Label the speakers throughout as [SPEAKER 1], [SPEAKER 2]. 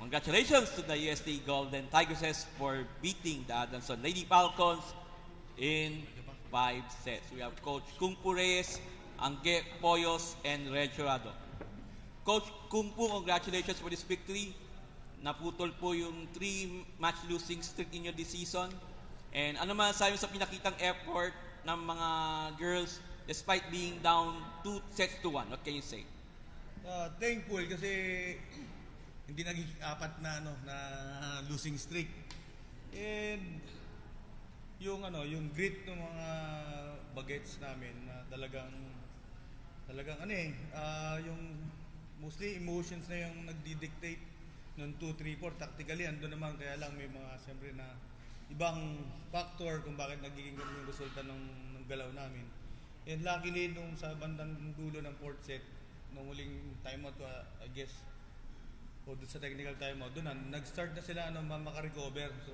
[SPEAKER 1] Congratulations to the USD Golden Tigresses for beating the Adanson Lady Falcons in 5 sets. We have Coach Kung Fu Reyes, Angge Poyos, and Red Jurado. Coach Kung Fu, congratulations for this victory. Naputol po yung 3-match losing streak ninyo this season. And ano man sabi sa pinakitang effort ng mga girls despite being down 2 sets to 1? What can you say?
[SPEAKER 2] Thankful kasi hindi naging apat na losing streak. And yung grit ng mga bagets namin na talagang yung mostly emotions na yung nagdi-dictate noong 2, 3, 4. Tactically ando naman, kaya lang may mga siyempre na ibang factor kung bakit nagiging ganun yung resulta ng galaw namin. And luckily nung sa bandang dulo ng 4th set, nung huling timeout, I guess, o doon sa technical timeout, doon nag-start na sila maka-recover. So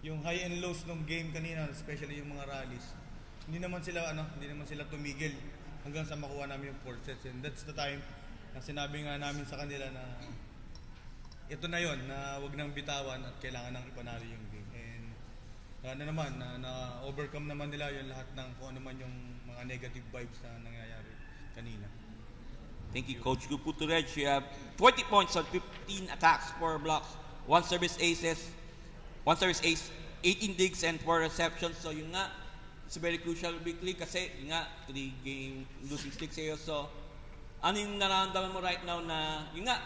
[SPEAKER 2] yung high and lows ng game kanina, especially yung mga rallies, hindi naman sila tumigil hanggang sa makuha namin yung 4th set. And that's the time na sinabi nga namin sa kanila na ito na yon, na wag nang bitawan at kailangan nang ipanalo yung game. And na overcome naman nila yung lahat ng kung ano man yung mga negative vibes na nangyayari kanina.
[SPEAKER 1] Thank you, Coach Guputurej. You have 20 points on 15 attacks, 4 blocks, 1 service ace, 18 digs, and 4 receptions. So yung nga, it's a very crucial victory kasi yung nga, 3-game losing streak sa'yo. So ano yung nararamdaman mo right now na yung nga,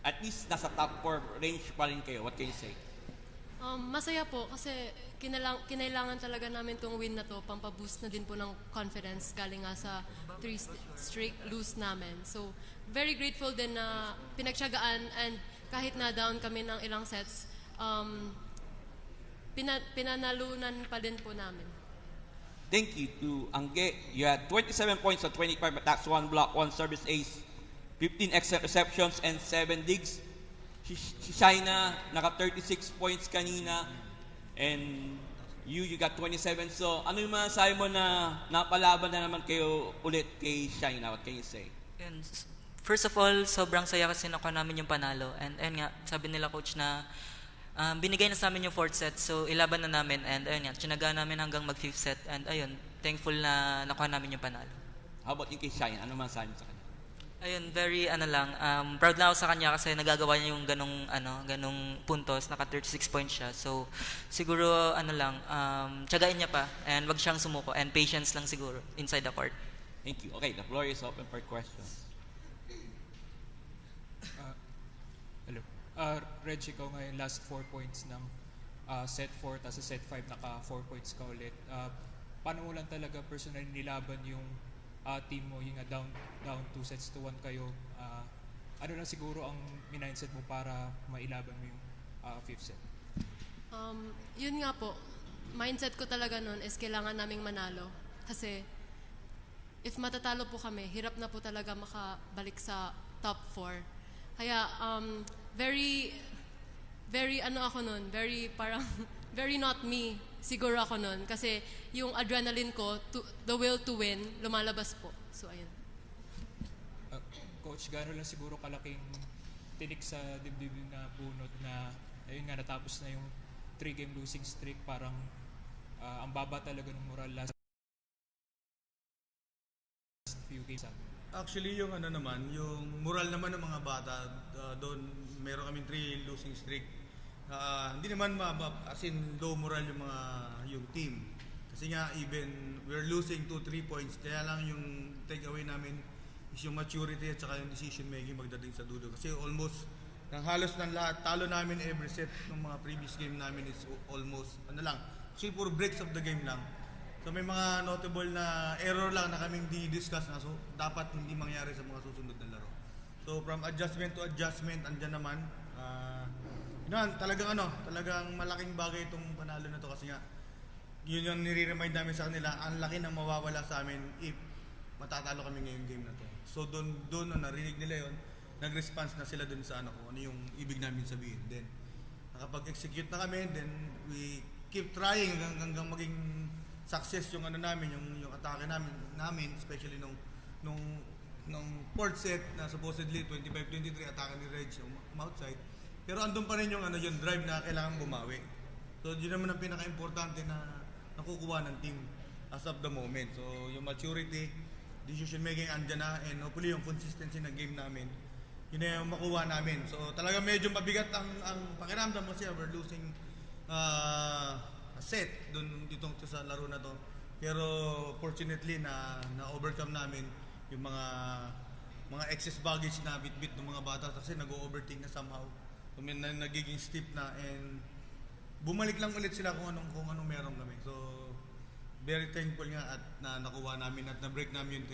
[SPEAKER 1] at least nasa top 4 range pa rin kayo? What can you say?
[SPEAKER 3] Masaya po kasi kinailangan talaga namin tong win na to, pampaboost na din po ng confidence galing nga sa 3 straight lose namin. So, very grateful din na pinagtiyagaan, and kahit na down kami ng ilang sets, pinanalunan pa din po namin.
[SPEAKER 1] Thank you to Angge. You had 27 points on 25 attacks, 1 block, 1 service ace, 15 extra receptions, and 7 digs. Si Shaina naka 36 points kanina, and you got 27. So ano yung masasabi mo na napalaban na naman kayo ulit kay Shaina? What can you say?
[SPEAKER 4] And first of all, sobrang saya kasi nakuha namin yung panalo. And ayun nga, sabi nila coach na binigay na sa amin yung 4th set, so ilaban na namin. And ayun nga, tsinaga namin hanggang mag 5th set. And ayun, thankful na nakuha namin yung panalo.
[SPEAKER 1] How about yung kay Shaina? Ano masasabi mo sa kanya?
[SPEAKER 4] Ayun, very proud lang ako sa kanya kasi nagagawa niya yung ganong puntos, naka 36 points siya. So siguro tiyagain niya pa and wag siyang sumuko, and patience lang siguro inside the court.
[SPEAKER 1] Thank you. Okay, the floor is open for questions.
[SPEAKER 5] Hello. Reg, ikaw ngayon last 4 points ng set 4, tapos sa set 5 naka 4 points ka ulit. Paano mo lang talaga personally nilaban yung team mo, yung down 2 sets to 1 kayo? Ano lang siguro ang mindset mo para mailaban mo yung 5th set?
[SPEAKER 3] Yun nga po, mindset ko talaga nun is kailangan naming manalo. Kasi if matatalo po kami, hirap na po talaga makabalik sa top 4. Kaya very ako nun, very parang very not me siguro ako nun, kasi yung adrenaline ko, the will to win, lumalabas po. So ayun.
[SPEAKER 5] Coach, gaano lang siguro kalaking tinik sa dibdib na bunot na ayun nga, natapos na yung 3-game losing streak, parang ang baba talaga ng moral last few games.
[SPEAKER 2] Actually yung yung moral naman ng mga bata, doon meron kaming 3 losing streak. Hindi naman as in low moral yung team. Kasi nga even we're losing 2-3 points, kaya lang yung takeaway namin is yung maturity at saka yung decision making magdating sa dulo. Kasi almost halos ng lahat, talo namin every set ng mga previous game namin is almost kasi puro breaks of the game lang. So may mga notable na error lang na kaming di-discuss na, so dapat hindi mangyari sa mga susunod na laro. So from adjustment to adjustment, andyan naman. Talagang malaking bagay itong panalo na to, kasi nga yun yung nire-remind namin sa kanila, ang laki ng mawawala sa amin if matatalo kami ngayong game na to. So doon narinig nila yon, nag-response na sila dun sa ano yung ibig namin sabihin. Then nakapag-execute na kami, then we keep trying hanggang maging success yung namin, yung atake namin, especially nung nung fourth set na supposedly 25-23 atake ni Reg outside. Pero andun pa rin yung yung drive na kailangan bumawi. So yun naman ang pinaka-importante na nakukuha ng team as of the moment. So yung maturity, decision making andyan na, and hopefully yung consistency ng game namin, yun na yung makuha namin. So talaga medyo mabigat ang pakiramdam kasi we're losing a set dito sa laro na to. Pero fortunately na overcome namin yung mga excess baggage na bit-bit ng mga bata kasi nag-overthink na somehow. So, nagiging stiff na, and bumalik lang ulit sila kung anong meron kami. So very thankful nga at na nakuha namin at na-break namin yung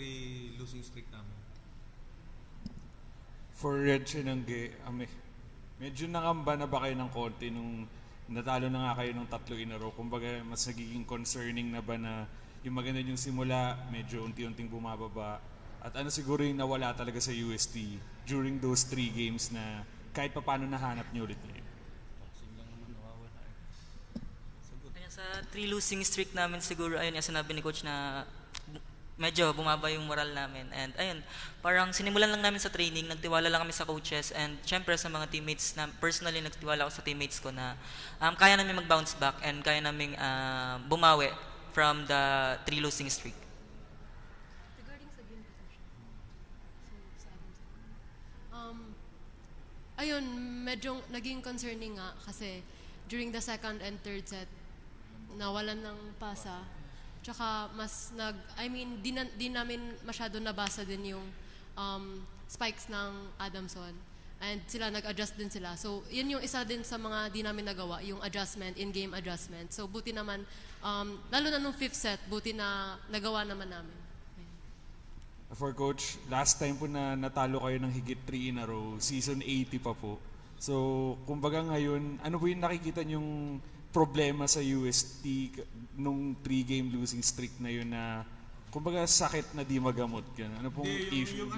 [SPEAKER 2] 3 losing streak namin.
[SPEAKER 6] For Red Chinangge, medyo nangamba na ba kayo ng konti nung natalo na nga kayo ng 3 in a row? Kumbaga, mas nagiging concerning na ba na yung maganda yung simula, medyo unti-unting bumababa? At ano siguro yung nawala talaga sa UST during those 3 games na kahit pa paano nahanap niyo ulit ngayon?
[SPEAKER 4] Kaya sa 3 losing streak namin siguro, ayun yung sinabi ni Coach na medyo bumaba yung moral namin. And ayun, parang sinimulan lang namin sa training, nagtiwala lang kami sa coaches, and syempre sa mga teammates na personally nagtiwala ako sa teammates ko na kaya namin mag-bounce back and kaya namin bumawi from the 3 losing streak.
[SPEAKER 3] Regarding sa game position, ayun, medyo naging concerning nga kasi during the second and third set, nawalan ng pasa. Tsaka di namin masyado nabasa din yung spikes ng Adamson. And sila, nag-adjust din sila. So, yun yung isa din sa mga di namin nagawa, yung adjustment, in-game adjustment. So, buti naman, lalo na nung 5th set, buti na nagawa naman namin.
[SPEAKER 6] For Coach, last time po na natalo kayo ng higit 3 in a row, season 80 pa po. So, kumbaga ngayon, ano po yung nakikita yung problema sa UST nung 3-game losing streak na yun na kumbaga sakit na di magamot yun? Ano pong issue?
[SPEAKER 2] Yung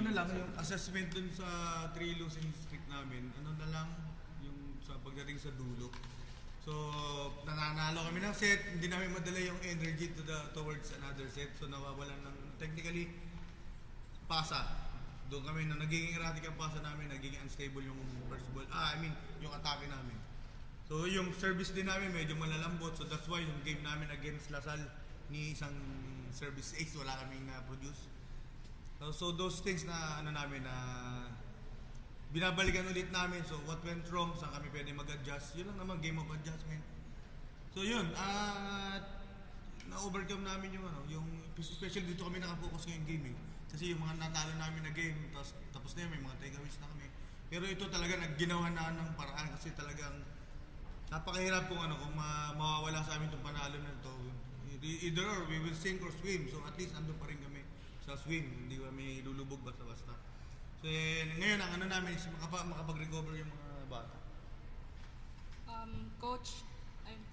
[SPEAKER 2] assessment dun sa 3 losing streak namin, yung sa pagdating sa dulo. So, nananalo kami ng set, hindi namin madala yung energy towards another set. So, nawawalan ng technically pasa. Doon kami na nagiging erratic ang pasa namin, nagiging unstable yung first ball. Yung atake namin. So yung service din namin medyo malalambot. So that's why yung game namin against Lasal ni isang service ace wala kaming na-produce. So those things na binabalikan ulit namin. So what went wrong, saan kami pwede mag-adjust. Yun lang naman, game of adjustment. So yun, na-overcome namin yung especially dito kami nakafocus ngayong game eh. Kasi yung mga natalo namin na game, tapos na yun, may mga takeaways na kami. Pero ito talaga nagginawa na ng paraan kasi talagang napakahirap kung mawawala sa amin itong panalo na ito. Either or, we will sink or swim. So at least andun pa rin kami sa swim. Hindi kami lulubog basta-basta. So ngayon, ang namin is makapag-recover yung mga bata.
[SPEAKER 7] Coach,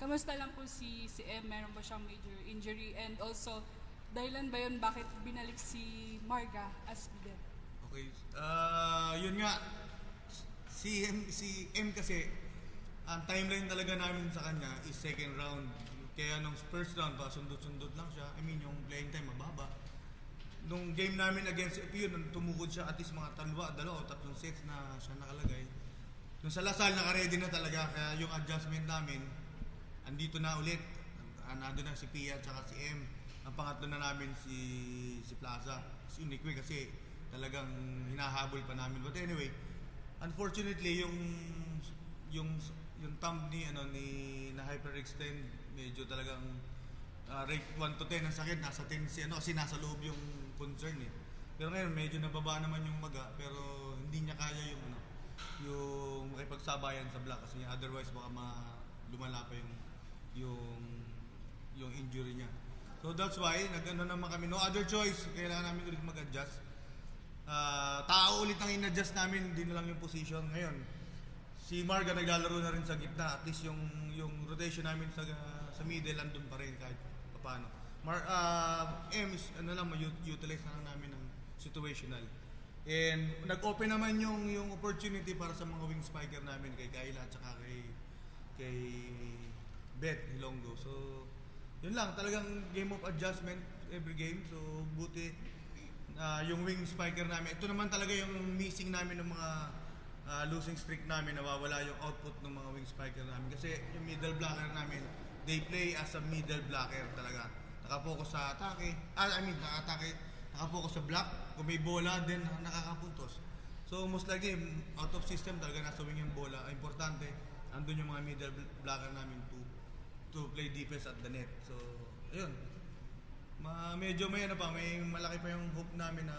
[SPEAKER 7] kamusta lang po si M? Meron ba siyang major injury? And also, dahilan ba yun bakit binalik si Marga as bidder?
[SPEAKER 2] Okay. Yun nga, si M kasi, ang timeline talaga namin sa kanya is second round. Kaya nung first round pa, sundot-sundot lang siya. Yung playing time mababa. Nung game namin against FPU, nung tumukod siya at least mga 2 o 3 sets na siya nakalagay. Nung sa Lasal, naka-ready na talaga. Kaya yung adjustment namin, andito na ulit. Nandun na si Pia at si M. Ang pangatlo na namin si Plaza. Si Unique kasi talagang hinahabol pa namin. But anyway, unfortunately, yung thumb ni na hyperextend, medyo talagang rate 1 to 10 ang sakit, nasa 10 kasi nasa loob yung concern eh. Pero ngayon medyo nababa naman yung maga, pero hindi niya kaya yung makipagsabayan sa block kasi otherwise baka lumala pa yung injury niya. So that's why naman kami, no other choice, kailangan namin ulit mag-adjust. Tao ulit ang in-adjust namin, hindi na lang yung position. Ngayon, si Marga naglalaro na rin sa gitna. At least yung rotation namin sa middle andun pa rin kahit paano. M is utilize na lang namin ng situational. And nag-open naman yung opportunity para sa mga wing spiker namin kay Kayla at saka kay Beth Hilonggo. So yun lang, talagang game of adjustment every game. So buti yung wing spiker namin. Ito naman talaga yung missing namin ng mga losing streak namin. Nawawala yung output ng mga wing spiker namin. Kasi yung middle blocker namin, they play as a middle blocker talaga. Nakapokus sa atake. Nakapokus sa block. Kung may bola, then nakakapuntos. So most likely, out of system talaga nasa wing yung bola. Importante, andun yung mga middle blocker namin to play defense at the net. So, ayun. Medyo may malaki pa yung hope namin na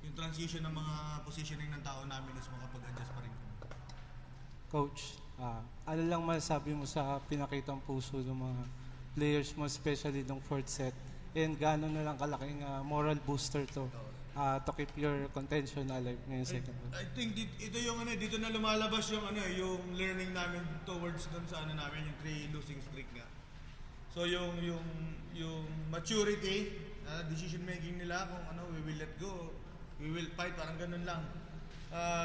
[SPEAKER 2] yung transition ng mga positioning ng tao namin is makapag-adjust pa rin.
[SPEAKER 8] Coach, ano lang masasabi mo sa pinakitang puso ng mga players mo, especially ng fourth set? And gaano na lang kalaking moral booster to keep your contention alive ngayong second half?
[SPEAKER 2] I think ito yung dito na lumalabas yung yung learning namin towards dun sa namin yung 3 losing streak nga. So yung maturity, decision making nila kung we will let go, we will fight, parang ganun lang.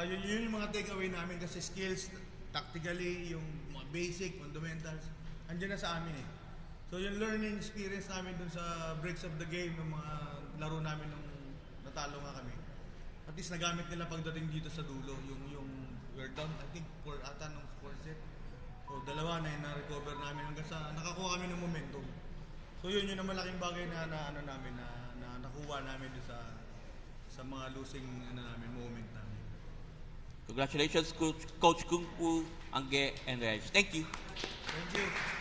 [SPEAKER 2] Yun yung mga takeaway namin kasi skills, tactically, yung mga basic, fundamentals, andyan na sa amin eh. So yung learning experience namin dun sa breaks of the game, ng mga laro namin nung natalo nga kami. At least nagamit nila pagdating dito sa dulo, yung we're down, I think 4 ata nung 4 set. O 2 na yung na-recover namin hanggang sa nakakuha kami ng momentum. So yun yung malaking bagay na namin na nakuha namin dun sa mga losing namin moment namin.
[SPEAKER 1] Congratulations, Coach Kung Fu, Angge, and Reg. Thank you.
[SPEAKER 2] Thank you.